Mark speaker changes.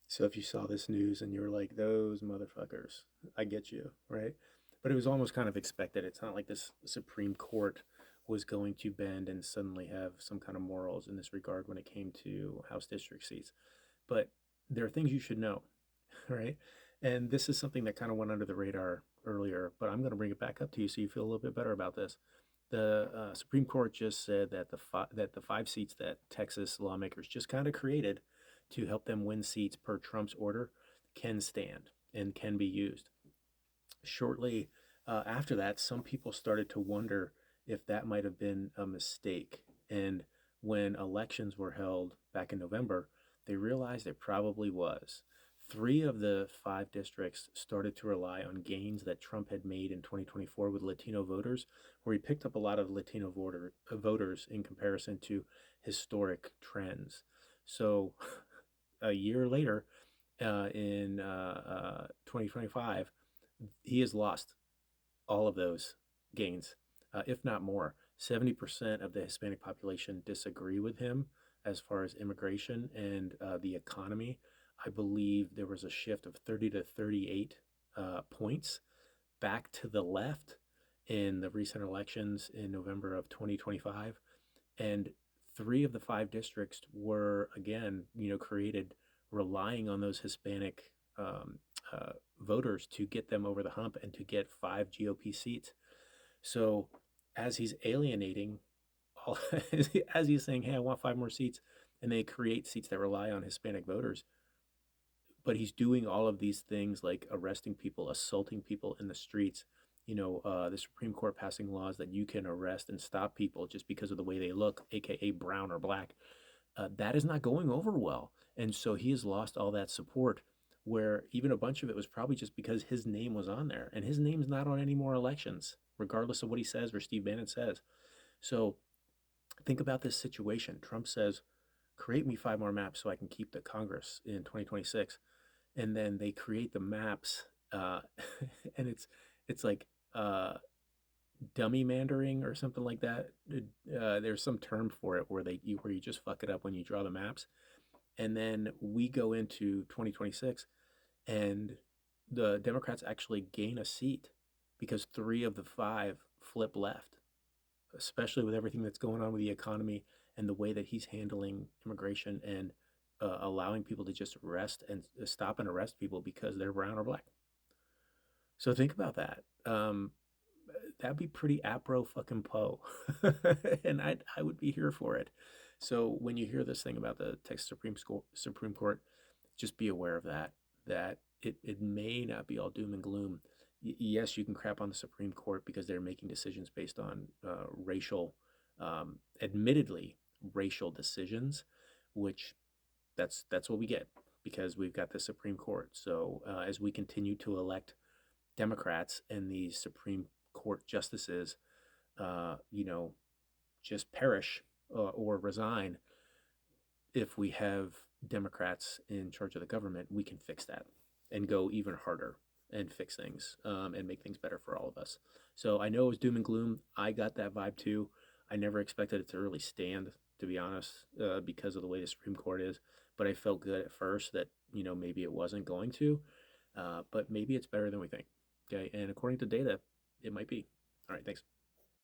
Speaker 1: So if you saw this news and you were like, those motherfuckers, I get you, right? But it was almost kind of expected. It's not like this Supreme Court was going to bend and suddenly have some kind of morals in this regard when it came to House district seats. But there are things you should know, right? And this is something that kind of went under the radar earlier, but I'm going to bring it back up to you so you feel a little bit better about this. The Supreme Court just said that the five seats that Texas lawmakers just kind of created to help them win seats per Trump's order can stand and can be used. Shortly after that, some people started to wonder if that might have been a mistake. And when elections were held back in November, they realized it probably was. Three of the five districts started to rely on gains that Trump had made in 2024 with Latino voters, where he picked up a lot of Latino voters in comparison to historic trends. So a year later, in 2025, he has lost all of those gains, if not more. 70% of the Hispanic population disagree with him as far as immigration and the economy. I believe there was a shift of 30 to 38 points back to the left in the recent elections in November of 2025. And three of the five districts were, again, created relying on those Hispanic voters to get them over the hump and to get five GOP seats. So as he's alienating, all, as he's saying, hey, I want five more seats, and they create seats that rely on Hispanic voters, but he's doing all of these things like arresting people, assaulting people in the streets. The Supreme Court passing laws that you can arrest and stop people just because of the way they look, aka brown or black. That is not going over well, and so he has lost all that support. Where even a bunch of it was probably just because his name was on there, and his name's not on any more elections, regardless of what he says or Steve Bannon says. So think about this situation. Trump says, "Create me five more maps so I can keep the Congress in 2026." And then they create the maps, uh, and it's like dummy mandering or something like that. There's some term for it where you just fuck it up when you draw the maps, and then we go into 2026, and the Democrats actually gain a seat because three of the five flip left, especially with everything that's going on with the economy and the way that he's handling immigration and allowing people to just arrest and stop and arrest people because they're brown or black. So think about that. That'd be pretty apro fucking po, and I would be here for it. So when you hear this thing about the Texas Supreme Court, just be aware of that. That it may not be all doom and gloom. Yes, you can crap on the Supreme Court because they're making decisions based on admittedly racial decisions, which that's what we get because we've got the Supreme Court. So as we continue to elect Democrats and the Supreme Court justices, uh, you know, just perish or resign. If we have Democrats in charge of the government, we can fix that and go even harder and fix things and make things better for all of us. So I know it was doom and gloom. I got that vibe too. I never expected it to really stand, to be honest, because of the way the Supreme Court is. But I felt good at first that maybe it wasn't going to, but maybe it's better than we think. Okay, and according to data, it might be. All right, thanks.